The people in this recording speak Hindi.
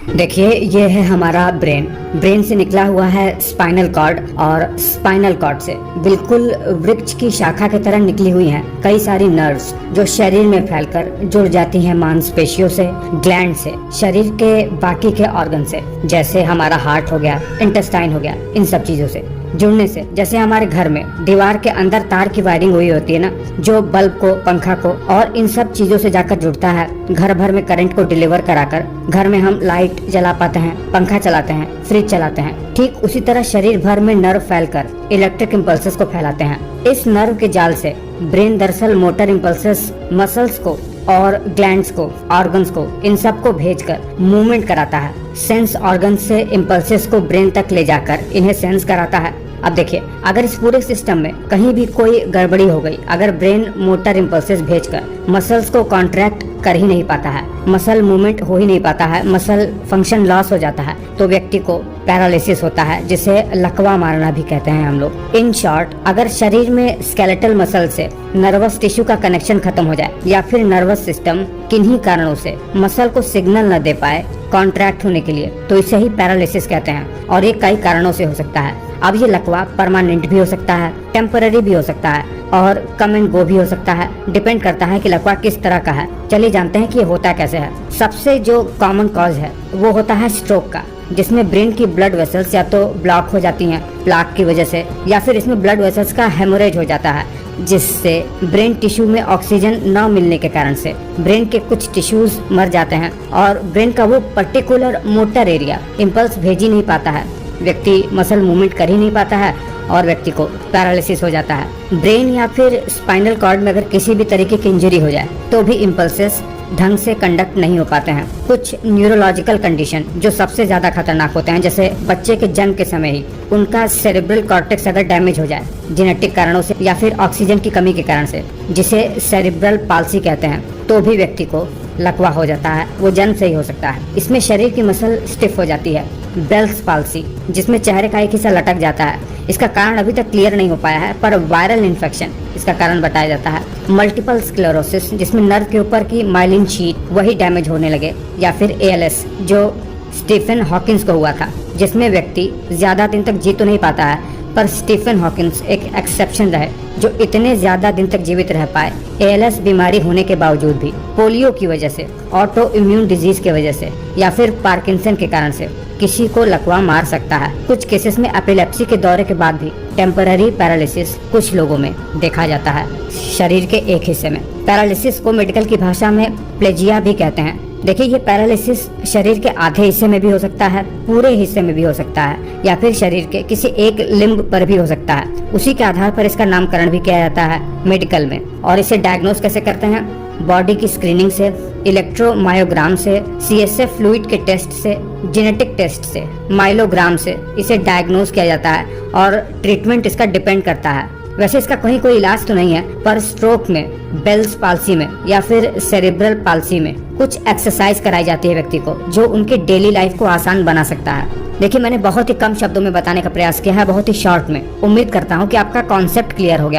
देखिए, ये है हमारा ब्रेन से निकला हुआ है स्पाइनल कॉर्ड, और स्पाइनल कॉर्ड से बिल्कुल वृक्ष की शाखा की तरह निकली हुई हैं कई सारी नर्व्स जो शरीर में फैलकर जुड़ जाती हैं मांसपेशियों से, ग्लैंड से, शरीर के बाकी के ऑर्गन से, जैसे हमारा हार्ट हो गया, इंटेस्टाइन हो गया, इन सब चीजों से जुड़ने से। जैसे हमारे घर में दीवार के अंदर तार की वायरिंग हुई होती है ना, जो बल्ब को, पंखा को और इन सब चीजों से जाकर जुड़ता है, घर भर में करंट को डिलीवर कराकर घर में हम लाइट जला पाते हैं, पंखा चलाते हैं, फ्रिज चलाते हैं। ठीक उसी तरह शरीर भर में नर्व फैलकर इलेक्ट्रिक इम्पल्सेस को फैलाते हैं। इस नर्व के जाल से ब्रेन दरअसल मोटर इम्पल्सेस मसल्स को और ग्लैंड्स को, ऑर्गन्स को, इन सब को भेजकर मूवमेंट कराता है। सेंस ऑर्गन से इम्पल्सेस को ब्रेन तक ले जाकर इन्हें सेंस कराता है। अब देखिए, अगर इस पूरे सिस्टम में कहीं भी कोई गड़बड़ी हो गई, अगर ब्रेन मोटर इम्पल्सेस भेजकर मसल्स को कॉन्ट्रैक्ट कर ही नहीं पाता है, मसल मूवमेंट हो ही नहीं पाता है, मसल फंक्शन लॉस हो जाता है, तो व्यक्ति को पैरालिसिस होता है, जिसे लकवा मारना भी कहते हैं हम लोग। इन शॉर्ट, अगर शरीर में स्केलेटल मसल से नर्वस टिश्यू का कनेक्शन खत्म हो जाए, या फिर नर्वस सिस्टम किन्हीं कारणों से मसल को सिग्नल न दे पाए कॉन्ट्रैक्ट होने के लिए, तो इसे ही पैरालिसिस कहते हैं। और ये कई कारणों से हो सकता है। अब ये लकवा परमानेंट भी हो सकता है, टेम्पररी भी हो सकता है, और कम एंड गो भी हो सकता है। डिपेंड करता है कि लकवा किस तरह का है। चलिए जानते हैं कि ये होता कैसे है। सबसे जो कॉमन कॉज है वो होता है स्ट्रोक का, जिसमें ब्रेन की ब्लड वेसल्स या तो ब्लॉक हो जाती हैं प्लाक की वजह से, या फिर इसमें ब्लड वेसल्स का हेमोरेज हो जाता है, जिससे ब्रेन टिश्यू में ऑक्सीजन न मिलने के कारण से ब्रेन के कुछ टिश्यूज मर जाते हैं, और ब्रेन का वो पर्टिकुलर मोटर एरिया इम्पल्स भेज ही नहीं पाता है, व्यक्ति मसल मूवमेंट कर ही नहीं पाता है, और व्यक्ति को पैरालिसिस हो जाता है। ब्रेन या फिर स्पाइनल कॉर्ड में अगर किसी भी तरीके की इंजरी हो जाए तो भी इम्पल्सेस ढंग से कंडक्ट नहीं हो पाते हैं। कुछ न्यूरोलॉजिकल कंडीशन जो सबसे ज्यादा खतरनाक होते हैं, जैसे बच्चे के जन्म के समय ही उनका सेरेब्रल कॉर्टेक्स अगर डैमेज हो जाए जेनेटिक कारणों से या फिर ऑक्सीजन की कमी के कारण से, जिसे सेरेब्रल पाल्सी कहते हैं, तो भी व्यक्ति को लकवा हो जाता है। वो जन्म से ही हो सकता है। इसमें शरीर की मसल स्टिफ हो जाती है। बेल्स पाल्सी, जिसमें चेहरे का एक हिस्सा लटक जाता है। इसका कारण अभी तक क्लियर नहीं हो पाया है, पर वायरल इन्फेक्शन इसका कारण बताया जाता है। मल्टीपल स्क्लेरोसिस, जिसमें नर्व के ऊपर की माइलिन शीट वही डैमेज होने लगे, या फिर एएलएस जो स्टीफन हॉकिंस को हुआ था, जिसमें व्यक्ति ज्यादा दिन तक जी तो नहीं पाता है, पर स्टीफन हॉकिंस एक एक्सेप्शन रहे जो इतने ज्यादा दिन तक जीवित रह पाए एएलएस बीमारी होने के बावजूद भी। पोलियो की वजह से, ऑटो इम्यून डिजीज के वजह से, या फिर पार्किंसन के कारण से किसी को लकवा मार सकता है। कुछ केसेस में एपिलेप्सी के दौरे के बाद भी टेम्पररी पैरालिसिस कुछ लोगों में देखा जाता है, शरीर के एक हिस्से में। पैरालिसिस को मेडिकल की भाषा में प्लेजिया भी कहते हैं। देखिए, ये पैरालिसिस शरीर के आधे हिस्से में भी हो सकता है, पूरे हिस्से में भी हो सकता है, या फिर शरीर के किसी एक लिम्ब पर भी हो सकता है। उसी के आधार पर इसका नामकरण भी किया जाता है मेडिकल में। और इसे डायग्नोस कैसे करते हैं? बॉडी की स्क्रीनिंग से, इलेक्ट्रोमायोग्राम से, सीएसएफ फ्लूइड के टेस्ट से, जेनेटिक टेस्ट से, माइलोग्राम से इसे डायग्नोस किया जाता है, और ट्रीटमेंट इसका डिपेंड करता है। वैसे इसका कोई इलाज तो नहीं है, पर स्ट्रोक में, बेल्स पाल्सी में या फिर सेरेब्रल पाल्सी में कुछ एक्सरसाइज कराई जाती है व्यक्ति को, जो उनके डेली लाइफ को आसान बना सकता है। देखिए, मैंने बहुत ही कम शब्दों में बताने का प्रयास किया है, बहुत ही शॉर्ट में। उम्मीद करता हूँ कि आपका कॉन्सेप्ट क्लियर हो गया।